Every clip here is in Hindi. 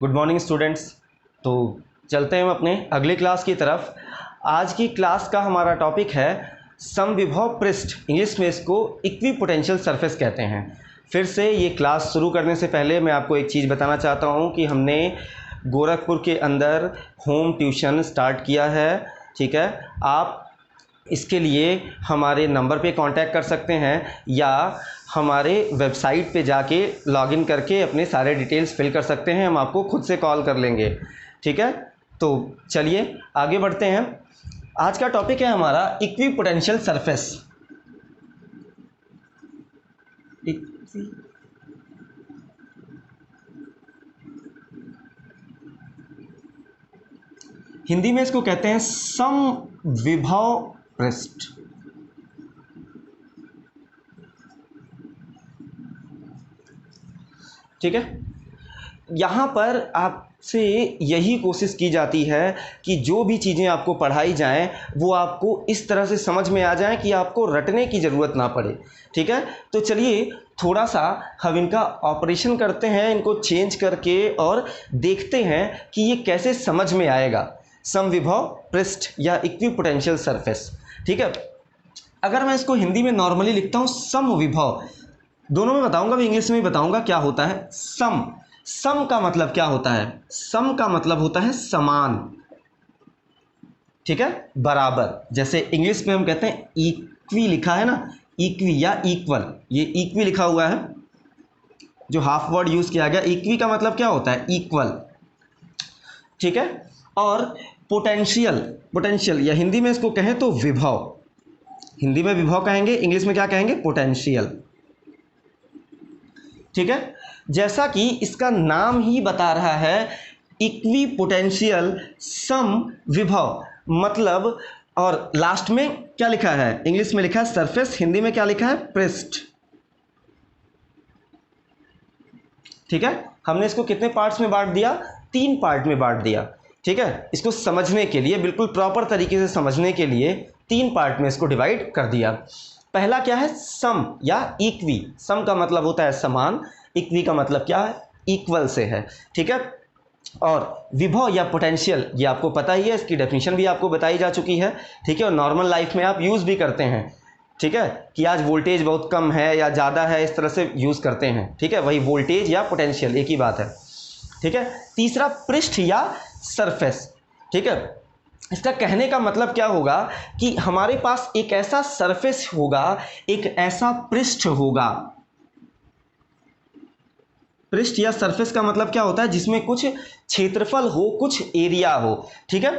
Good morning students. तो चलते हैं हम अपने अगले क्लास की तरफ। आज की क्लास का हमारा टॉपिक है समविभव पृष्ठ। इंग्लिश में इसको इक्विपोटेंशियल सरफेस कहते हैं। फिर से ये क्लास शुरू करने से पहले मैं आपको एक चीज़ बताना चाहता हूँ कि हमने गोरखपुर के अंदर होम ट्यूशन स्टार्ट किया है। ठीक है, आप इसके लिए हमारे नंबर पे कांटेक्ट कर सकते हैं या हमारे वेबसाइट पे जाके लॉगिन करके अपने सारे डिटेल्स फिल कर सकते हैं। हम आपको खुद से कॉल कर लेंगे। ठीक है, तो चलिए आगे बढ़ते हैं। आज का टॉपिक है हमारा इक्विपोटेंशियल सरफेस। हिंदी में इसको कहते हैं समविभव पृष्ठ। ठीक है, यहाँ पर आपसे यही कोशिश की जाती है कि जो भी चीज़ें आपको पढ़ाई जाएं वो आपको इस तरह से समझ में आ जाएं कि आपको रटने की ज़रूरत ना पड़े। ठीक है, तो चलिए थोड़ा सा हम इनका ऑपरेशन करते हैं, इनको चेंज करके, और देखते हैं कि ये कैसे समझ में आएगा। समविभव पृष्ठ या इक्विपोटेंशियल सरफेस। ठीक है, अगर मैं इसको हिंदी में नॉर्मली लिखता हूँ समविभव, दोनों में बताऊंगा, भी इंग्लिश में भी बताऊंगा क्या होता है सम। सम का मतलब क्या होता है? सम का मतलब होता है समान। ठीक है, बराबर। जैसे इंग्लिश में हम कहते हैं इक्वी, लिखा है ना, इक्वी या इक्वल, ये इक्वी लिखा हुआ है, जो हाफ वर्ड यूज किया गया। इक्वी का मतलब क्या होता है? इक्वल। ठीक है, और पोटेंशियल, पोटेंशियल या हिंदी में इसको कहें तो विभव। हिंदी में विभव कहेंगे, इंग्लिश में क्या कहेंगे? पोटेंशियल। ठीक है, जैसा कि इसका नाम ही बता रहा है, इक्विपोटेंशियल सम विभव, मतलब, और लास्ट में क्या लिखा है? इंग्लिश में लिखा है सरफेस, हिंदी में क्या लिखा है? पृष्ठ। ठीक है, हमने इसको कितने पार्ट्स में बांट दिया? 3 पार्ट में बांट दिया। ठीक है, इसको समझने के लिए, बिल्कुल प्रॉपर तरीके से समझने के लिए 3 पार्ट में इसको डिवाइड कर दिया। पहला क्या है? सम या इक्वी। सम का मतलब होता है समान, इक्वी का मतलब क्या है? इक्वल से है। ठीक है, और विभव या पोटेंशियल, ये आपको पता ही है, इसकी डेफिनेशन भी आपको बताई जा चुकी है। ठीक है, और नॉर्मल लाइफ में आप यूज़ भी करते हैं। ठीक है, कि आज वोल्टेज बहुत कम है या ज़्यादा है, इस तरह से यूज़ करते हैं। ठीक है, वही वोल्टेज या पोटेंशियल, एक ही बात है। ठीक है, तीसरा पृष्ठ या सरफेस। ठीक है, इसका कहने का मतलब क्या होगा कि हमारे पास एक ऐसा सरफेस होगा, एक ऐसा पृष्ठ होगा। पृष्ठ या सरफेस का मतलब क्या होता है? जिसमें कुछ क्षेत्रफल हो, कुछ एरिया हो। ठीक है,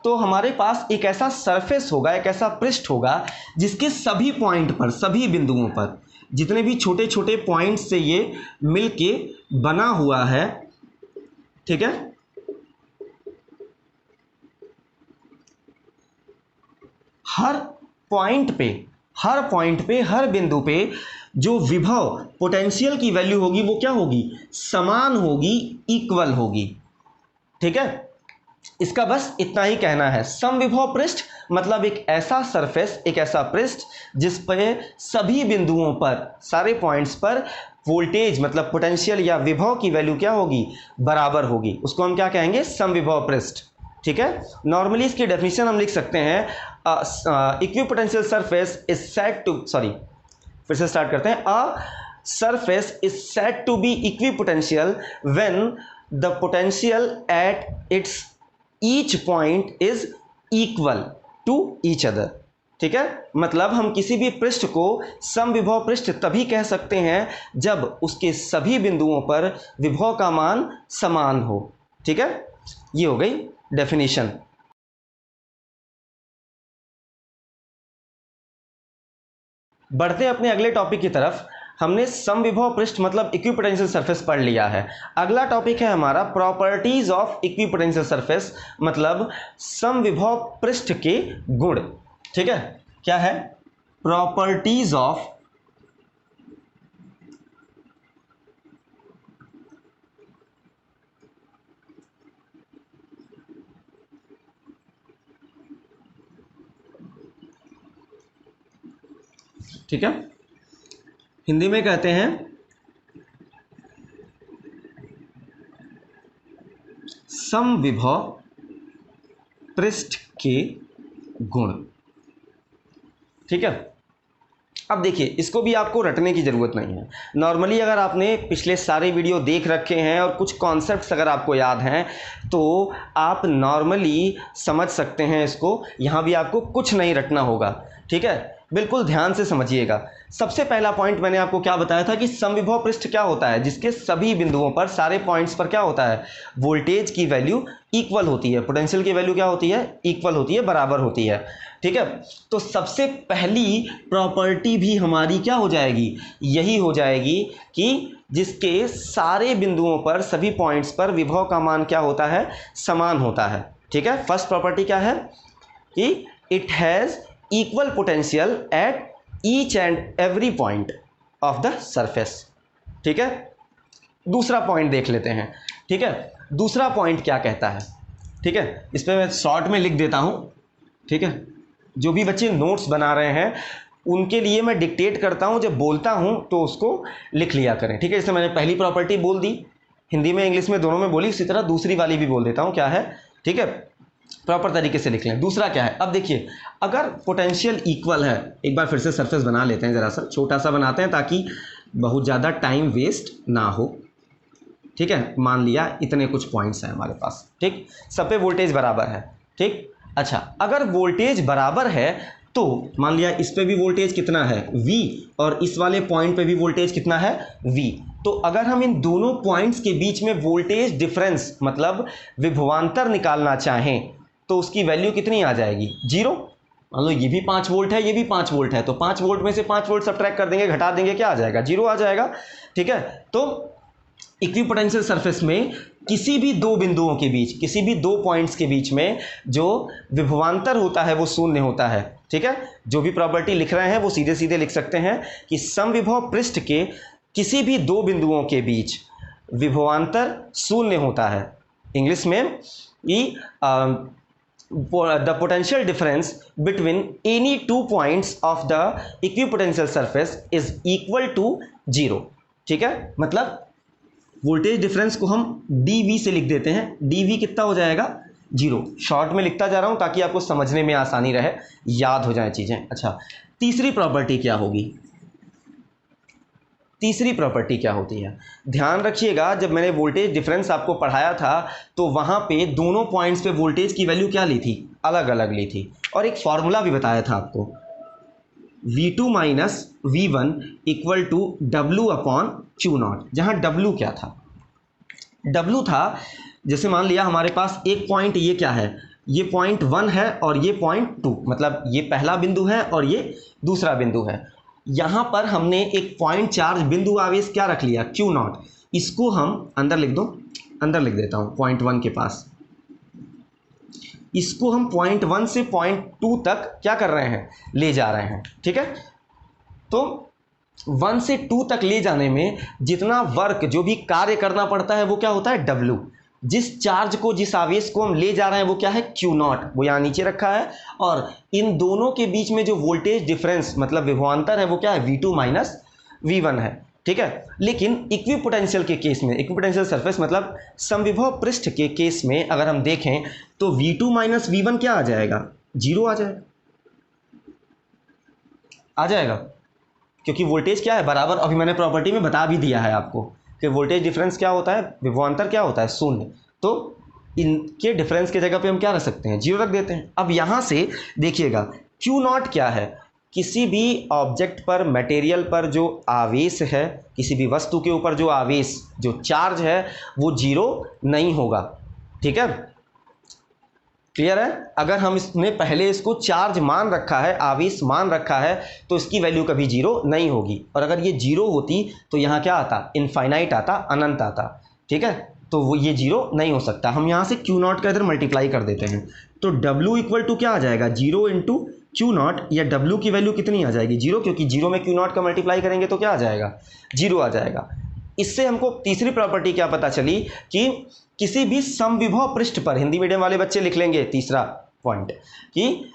तो हमारे पास एक ऐसा सरफेस होगा, एक ऐसा पृष्ठ होगा जिसके सभी पॉइंट पर, सभी बिंदुओं पर, जितने भी छोटे छोटे पॉइंट से ये मिलके बना हुआ है। ठीक है, हर पॉइंट पे, हर पॉइंट पे, हर बिंदु पे जो विभव, पोटेंशियल की वैल्यू होगी वो क्या होगी? समान होगी, इक्वल होगी। ठीक है, इसका बस इतना ही कहना है। समविभव पृष्ठ मतलब एक ऐसा सरफेस, एक ऐसा पृष्ठ जिस पे सभी बिंदुओं पर, सारे पॉइंट्स पर वोल्टेज मतलब पोटेंशियल या विभव की वैल्यू क्या होगी? बराबर होगी। उसको हम क्या कहेंगे? समविभव पृष्ठ। ठीक है, नॉर्मली इसकी डेफिनेशन हम लिख सकते हैं, equipotential surface is said to, sorry, फिर से स्टार्ट करते हैं। A surface is said to be equipotential when the potential at its each point is equal to each other. ठीक है, मतलब हम किसी भी पृष्ठ को समविभव पृष्ठ तभी कह सकते हैं जब उसके सभी बिंदुओं पर विभव का मान समान हो। ठीक है, ये हो गई डेफिनेशन। बढ़ते हैं अपने अगले टॉपिक की तरफ। हमने समविभव पृष्ठ मतलब इक्विपोटेंशियल सरफेस पढ़ लिया है। अगला टॉपिक है हमारा प्रॉपर्टीज ऑफ इक्विपोटेंशियल सरफेस, मतलब समविभव पृष्ठ के गुण। ठीक है, क्या है? प्रॉपर्टीज ऑफ, ठीक है, हिंदी में कहते हैं समविभव पृष्ठ के गुण। ठीक है, अब देखिए इसको भी आपको रटने की ज़रूरत नहीं है। नॉर्मली अगर आपने पिछले सारे वीडियो देख रखे हैं और कुछ कॉन्सेप्ट्स अगर आपको याद हैं तो आप नॉर्मली समझ सकते हैं इसको। यहाँ भी आपको कुछ नहीं रटना होगा। ठीक है, बिल्कुल ध्यान से समझिएगा। सबसे पहला पॉइंट मैंने आपको क्या बताया था कि समविभव पृष्ठ क्या होता है, जिसके सभी बिंदुओं पर, सारे पॉइंट्स पर क्या होता है, वोल्टेज की वैल्यू इक्वल होती है, पोटेंशियल की वैल्यू क्या होती है, इक्वल होती है, बराबर होती है। ठीक है, तो सबसे पहली प्रॉपर्टी भी हमारी क्या हो जाएगी, यही हो जाएगी कि जिसके सारे बिंदुओं पर, सभी पॉइंट्स पर विभव का मान क्या होता है, समान होता है। ठीक है, फर्स्ट प्रॉपर्टी क्या है कि it has equal potential at each and every point of the surface. ठीक है, दूसरा पॉइंट देख लेते हैं। ठीक है, दूसरा पॉइंट क्या कहता है। ठीक है, इस पर मैं शॉर्ट में लिख देता हूँ। ठीक है, जो भी बच्चे नोट्स बना रहे हैं उनके लिए मैं डिक्टेट करता हूँ, जब बोलता हूँ तो उसको लिख लिया करें। ठीक है, जैसे मैंने पहली प्रॉपर्टी बोल दी, हिंदी में इंग्लिश में दोनों में बोली, उसी तरह दूसरी वाली भी बोल देता हूँ क्या है। ठीक है, प्रॉपर तरीके से लिख लें। दूसरा क्या है, अब देखिए अगर पोटेंशियल इक्वल है, एक बार फिर से सरफेस बना लेते हैं, ज़रा सा छोटा सा बनाते हैं ताकि बहुत ज़्यादा टाइम वेस्ट ना हो। ठीक है, मान लिया इतने कुछ पॉइंट्स हैं हमारे पास। ठीक, सब पे वोल्टेज बराबर है। ठीक, अच्छा अगर वोल्टेज बराबर है तो मान लिया इस पे भी वोल्टेज कितना है, V, और इस वाले पॉइंट पे भी वोल्टेज कितना है, V। तो अगर हम इन दोनों पॉइंट्स के बीच में वोल्टेज डिफरेंस मतलब विभवांतर निकालना चाहें तो उसकी वैल्यू कितनी आ जाएगी, 0। मान लो ये भी 5 वोल्ट है, ये भी 5 वोल्ट है, तो 5 वोल्ट में से 5 वोल्ट सब्ट्रैक्ट कर देंगे, घटा देंगे, क्या आ जाएगा, 0 आ जाएगा। ठीक है, तो इक्विपोटेंशियल सरफेस में किसी भी दो बिंदुओं के बीच, किसी भी दो पॉइंट्स के बीच में जो विभवांतर होता है वो शून्य होता है। ठीक है, जो भी प्रॉपर्टी लिख रहे हैं वो सीधे सीधे लिख सकते हैं कि समविभव पृष्ठ के किसी भी दो बिंदुओं के बीच विभवांतर शून्य होता है। इंग्लिश में the potential difference between any two points of the equipotential surface is equal to 0। ठीक है, मतलब वोल्टेज डिफरेंस को हम dV से लिख देते हैं। dV कितना हो जाएगा, 0। शॉर्ट में लिखता जा रहा हूं ताकि आपको समझने में आसानी रहे, याद हो जाए चीजें। अच्छा, तीसरी प्रॉपर्टी क्या होगी, तीसरी प्रॉपर्टी क्या होती है, ध्यान रखिएगा। जब मैंने वोल्टेज डिफरेंस आपको पढ़ाया था तो वहां पे दोनों पॉइंट्स पे वोल्टेज की वैल्यू क्या ली थी, अलग अलग ली थी, और एक फॉर्मूला भी बताया था आपको, V2 minus V1 equal to W/Q0। जहां W क्या था, W था, जैसे मान लिया हमारे पास एक पॉइंट, ये क्या है, ये पॉइंट 1 है और ये पॉइंट 2, मतलब ये पहला बिंदु है और ये दूसरा बिंदु है। यहाँ पर हमने एक पॉइंट चार्ज बिंदु आवेश क्या रख लिया, Q0। इसको हम अंदर लिख दो, अंदर लिख देता हूँ पॉइंट 1 के पास। इसको हम पॉइंट 1 से पॉइंट 2 तक क्या कर रहे हैं, ले जा रहे हैं। ठीक है, तो 1 से 2 तक ले जाने में जितना वर्क, जो भी कार्य करना पड़ता है वो क्या होता है, W। जिस चार्ज को, जिस आवेश को हम ले जा रहे हैं वो क्या है, Q0, वो यहाँ नीचे रखा है। और इन दोनों के बीच में जो वोल्टेज डिफरेंस मतलब विभवांतर है वो क्या है, V2 माइनस V1 है। ठीक है, लेकिन इक्विपोटेंशियल के केस में, इक्विपोटेंशियल सरफेस मतलब समविभव पृष्ठ के केस में अगर हम देखें तो V2 माइनस V1 क्या आ जाएगा, 0 आ जाएगा, आ जाएगा, क्योंकि वोल्टेज क्या है, बराबर। अभी मैंने प्रॉपर्टी में बता भी दिया है आपको कि वोल्टेज डिफरेंस क्या होता है, विभवांतर क्या होता है, शून्य। तो इनके डिफरेंस की जगह पे हम क्या रख सकते हैं, 0 रख देते हैं। अब यहाँ से देखिएगा Q0 क्या है, किसी भी ऑब्जेक्ट पर, मटेरियल पर जो आवेश है, किसी भी वस्तु के ऊपर जो आवेश, जो चार्ज है वो 0 नहीं होगा। ठीक है, क्लियर है। अगर हम इसने पहले इसको चार्ज मान रखा है, आवेश मान रखा है, तो इसकी वैल्यू कभी 0 नहीं होगी। और अगर ये 0 होती तो यहाँ क्या आता, इनफाइनाइट आता, अनंत आता। ठीक है, तो वो ये 0 नहीं हो सकता। हम यहाँ से Q0 का इधर मल्टीप्लाई कर देते हैं, तो W इक्वल टू क्या आ जाएगा, 0 इंटू Q0, या W की वैल्यू कितनी आ जाएगी, 0, क्योंकि 0 में Q0 का मल्टीप्लाई करेंगे तो क्या आ जाएगा, 0 आ जाएगा। इससे हमको तीसरी प्रॉपर्टी क्या पता चली कि किसी भी समविभव पृष्ठ पर, हिंदी मीडियम वाले बच्चे लिख लेंगे तीसरा पॉइंट, कि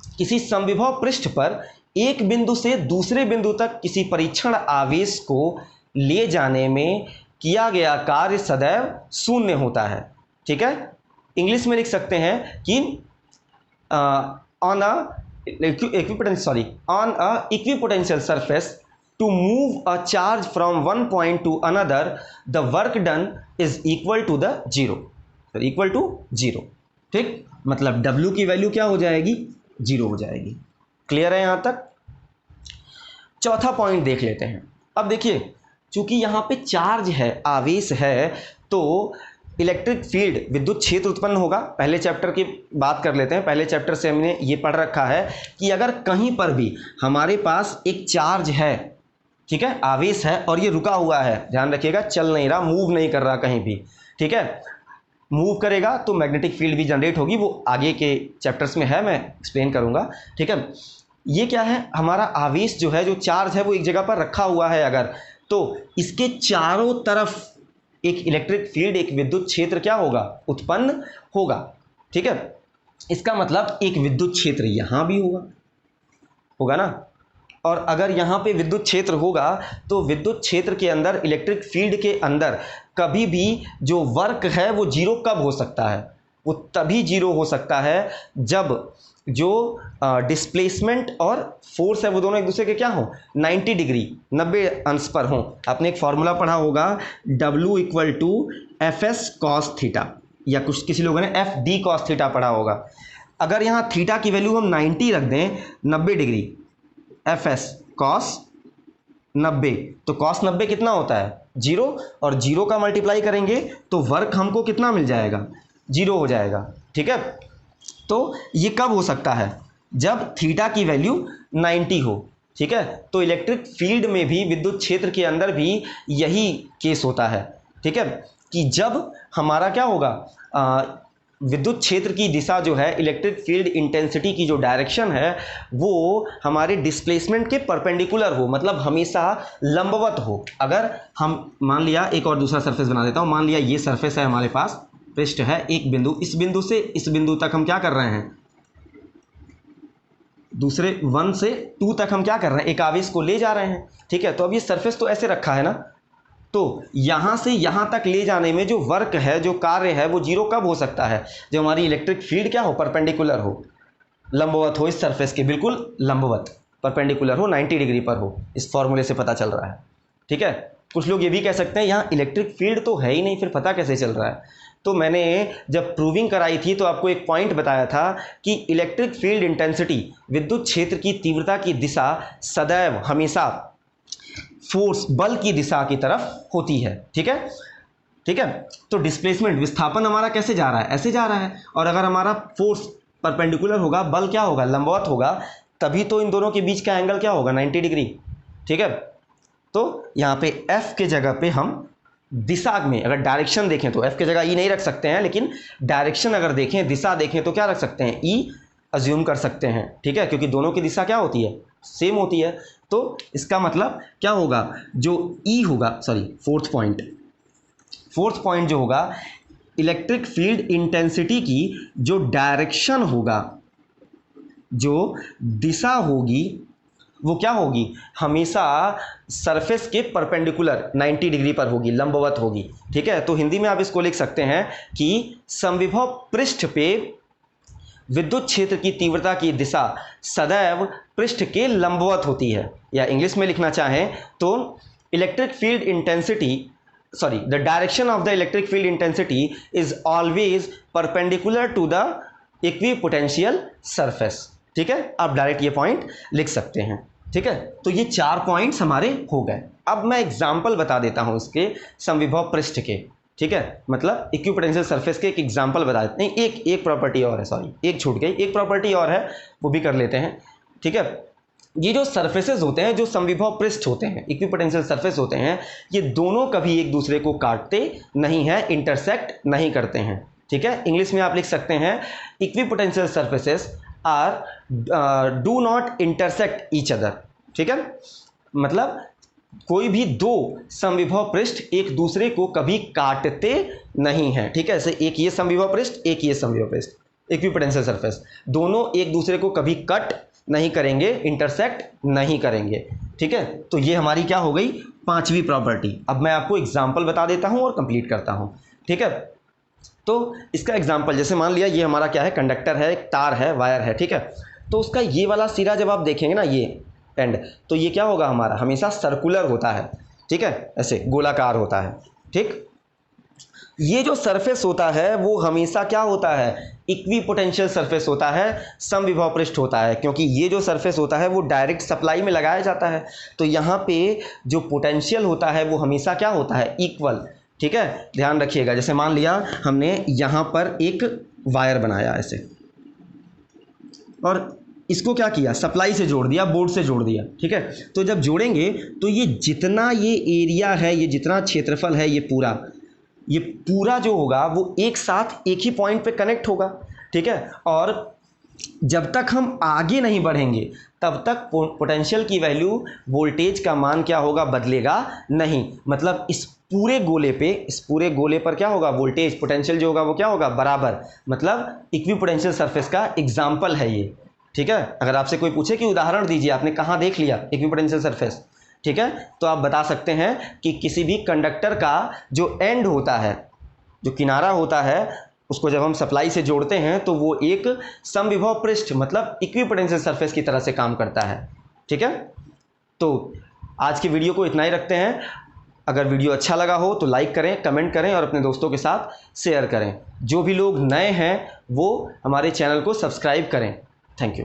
किसी समविभव पृष्ठ पर एक बिंदु से दूसरे बिंदु तक किसी परीक्षण आवेश को ले जाने में किया गया कार्य सदैव शून्य होता है। ठीक है, इंग्लिश में लिख सकते हैं कि on a equipotential surface to move a charge from one point to another the work done is equal to the zero, equal to zero. ठीक, मतलब W की वैल्यू क्या हो जाएगी, जीरो हो जाएगी। क्लियर है यहां तक? चौथा पॉइंट देख लेते हैं। अब देखिए, चूंकि यहां पे चार्ज है, आवेश है, तो इलेक्ट्रिक फील्ड, विद्युत क्षेत्र उत्पन्न होगा। पहले चैप्टर की बात कर लेते हैं। पहले चैप्टर से हमने ये पढ़ रखा है कि अगर कहीं पर भी हमारे पास एक चार्ज है, ठीक है, आवेश है, और ये रुका हुआ है, ध्यान रखिएगा, चल नहीं रहा, मूव नहीं कर रहा कहीं भी, ठीक है, मूव करेगा तो मैग्नेटिक फील्ड भी जनरेट होगी, वो आगे के चैप्टर्स में है, मैं एक्सप्लेन करूंगा। ठीक है, ये क्या है, हमारा आवेश जो है, जो चार्ज है, वो एक जगह पर रखा हुआ है अगर, तो इसके चारों तरफ एक इलेक्ट्रिक फील्ड, एक विद्युत क्षेत्र क्या होगा, उत्पन्न होगा। ठीक है, इसका मतलब एक विद्युत क्षेत्र यहां भी होगा ना, और अगर यहाँ पे विद्युत क्षेत्र होगा तो विद्युत क्षेत्र के अंदर, इलेक्ट्रिक फील्ड के अंदर कभी भी जो वर्क है वो जीरो कब हो सकता है, वो तभी जीरो हो सकता है जब जो डिस्प्लेसमेंट और फोर्स है वो दोनों एक दूसरे के क्या हो, 90 डिग्री, 90 अंश पर हो। आपने एक फॉर्मूला पढ़ा होगा, W equal to FS cos theta, या कुछ किसी लोगों ने FD cos थीटा पढ़ा होगा। अगर यहाँ थीटा की वैल्यू हम 90 रख दें, 90 डिग्री, FS cos 90, तो cos 90 कितना होता है, जीरो, और जीरो का मल्टीप्लाई करेंगे तो वर्क हमको कितना मिल जाएगा, जीरो हो जाएगा। ठीक है, तो ये कब हो सकता है, जब थीटा की वैल्यू 90 हो। ठीक है, तो इलेक्ट्रिक फील्ड में भी, विद्युत क्षेत्र के अंदर भी यही केस होता है। ठीक है, कि जब हमारा क्या होगा, विद्युत क्षेत्र की दिशा जो है, इलेक्ट्रिक फील्ड इंटेंसिटी की जो डायरेक्शन है, वो हमारे डिस्प्लेसमेंट के परपेंडिकुलर हो, मतलब हमेशा लंबवत हो। अगर हम मान लिया, एक और दूसरा सरफेस बना देता हूं, मान लिया ये सरफेस है हमारे पास, पृष्ठ है, एक बिंदु, इस बिंदु से इस बिंदु तक हम क्या कर रहे हैं, दूसरे 1 से 2 तक हम क्या कर रहे हैं, एक आवेश को ले जा रहे हैं। ठीक है, तो अब ये सरफेस तो ऐसे रखा है ना, तो यहां से यहां तक ले जाने में जो वर्क है, जो कार्य है, वो जीरो कब हो सकता है, जब हमारी इलेक्ट्रिक फील्ड क्या हो, परपेंडिकुलर हो, लंबवत हो, इस सरफेस के बिल्कुल लंबवत, परपेंडिकुलर हो, 90 डिग्री पर हो। इस फॉर्मूले से पता चल रहा है। ठीक है, कुछ लोग ये भी कह सकते हैं यहाँ इलेक्ट्रिक फील्ड तो है ही नहीं, फिर पता कैसे चल रहा है। तो मैंने जब प्रूविंग कराई थी तो आपको एक पॉइंट बताया था कि इलेक्ट्रिक फील्ड इंटेंसिटी, विद्युत क्षेत्र की तीव्रता की दिशा सदैव, हमेशा फोर्स, बल की दिशा की तरफ होती है। ठीक है, ठीक है, तो डिस्प्लेसमेंट, विस्थापन हमारा कैसे जा रहा है, ऐसे जा रहा है, और अगर हमारा फोर्स परपेंडिकुलर होगा, बल क्या होगा, लंबवत होगा, तभी तो इन दोनों के बीच का एंगल क्या होगा, 90 डिग्री। ठीक है, तो यहाँ पे F के जगह पे हम दिशा में, अगर डायरेक्शन देखें तो F की जगह E नहीं रख सकते हैं, लेकिन डायरेक्शन अगर देखें, दिशा देखें, तो क्या रख सकते हैं, E अज्यूम कर सकते हैं। ठीक है, क्योंकि दोनों की दिशा क्या होती है, सेम होती है। तो इसका मतलब क्या होगा, जो E होगा, सॉरी, फोर्थ पॉइंट जो होगा, इलेक्ट्रिक फील्ड इंटेंसिटी की जो डायरेक्शन होगा, जो दिशा होगी, वो क्या होगी, हमेशा सरफेस के परपेंडिकुलर 90 डिग्री पर होगी, लंबवत होगी। ठीक है, तो हिंदी में आप इसको लिख सकते हैं कि समविभव पृष्ठ पे विद्युत क्षेत्र की तीव्रता की दिशा सदैव पृष्ठ के लंबवत होती है, या इंग्लिश में लिखना चाहें तो electric field intensity, sorry, the direction of the electric field intensity is always perpendicular to the equipotential surface. ठीक है, आप डायरेक्ट ये पॉइंट लिख सकते हैं। ठीक है, तो ये 4 पॉइंट्स हमारे हो गए। अब मैं एग्जाम्पल बता देता हूं इसके समविभव पृष्ठ के। ठीक है, मतलब इक्विपोटेंशियल सरफेस के एक एग्जाम्पल बता देते हैं। एक प्रॉपर्टी और है, सॉरी, एक छूट गई, एक प्रॉपर्टी और है, वो भी कर लेते हैं। ठीक है, ये जो सरफेसेस होते हैं, जो समविभव पृष्ठ होते हैं, इक्विपोटेंशियल सरफेस होते हैं, ये दोनों कभी एक दूसरे को काटते नहीं हैं, इंटरसेक्ट नहीं करते हैं। ठीक है, इंग्लिश में आप लिख सकते हैं equipotential surfaces are do not intersect each other. ठीक है, मतलब कोई भी दो समविभव पृष्ठ एक दूसरे को कभी काटते नहीं हैं। ठीक है, ऐसे एक ये समविभव पृष्ठ, एक ये समविभव पृष्ठ, इक्विपोटेंशियल सरफेस, दोनों एक दूसरे को कभी कट नहीं करेंगे, इंटरसेक्ट नहीं करेंगे। ठीक है, तो ये हमारी क्या हो गई, 5वीं प्रॉपर्टी। अब मैं आपको एग्जाम्पल बता देता हूं और कंप्लीट करता हूं। ठीक है, तो इसका एग्जाम्पल जैसे मान लिया ये हमारा क्या है, कंडक्टर है, एक तार है, वायर है, ठीक है। तो उसका ये वाला सिरा जब आप देखेंगे ना, ये एंड, तो ये क्या होगा हमारा, हमेशा सर्कुलर होता है, ठीक है, ऐसे गोलाकार होता है, ठीक। ये जो सरफेस होता है वो हमेशा क्या होता है, इक्विपोटेंशियल सरफेस होता है, समविभव पृष्ठ होता है, क्योंकि ये जो सरफेस होता है वो डायरेक्ट सप्लाई में लगाया जाता है। तो यहाँ पे जो पोटेंशियल होता है वो हमेशा क्या होता है, इक्वल, ठीक है। ध्यान रखिएगा, जैसे मान लिया हमने यहाँ पर एक वायर बनाया ऐसे, और इसको क्या किया, सप्लाई से जोड़ दिया, बोर्ड से जोड़ दिया, ठीक है। तो जब जोड़ेंगे तो ये जितना ये एरिया है, ये जितना क्षेत्रफल है, ये पूरा जो होगा वो एक साथ एक ही पॉइंट पे कनेक्ट होगा, ठीक है। और जब तक हम आगे नहीं बढ़ेंगे तब तक पोटेंशियल की वैल्यू, वोल्टेज का मान क्या होगा, बदलेगा नहीं। मतलब इस पूरे गोले पर क्या होगा, वोल्टेज पोटेंशियल जो होगा वो क्या होगा, बराबर। मतलब इक्विपोटेंशियल सरफेस का एग्जाम्पल है ये, ठीक है। अगर आपसे कोई पूछे कि उदाहरण दीजिए, आपने कहाँ देख लिया इक्विपोटेंशियल सरफेस, ठीक है, तो आप बता सकते हैं कि किसी भी कंडक्टर का जो एंड होता है, जो किनारा होता है, उसको जब हम सप्लाई से जोड़ते हैं तो वो एक समविभव पृष्ठ मतलब इक्विपोटेंशियल सरफेस की तरह से काम करता है, ठीक है। तो आज की वीडियो को इतना ही रखते हैं। अगर वीडियो अच्छा लगा हो तो लाइक करें, कमेंट करें और अपने दोस्तों के साथ शेयर करें। जो भी लोग नए हैं वो हमारे चैनल को सब्सक्राइब करें। Thank you.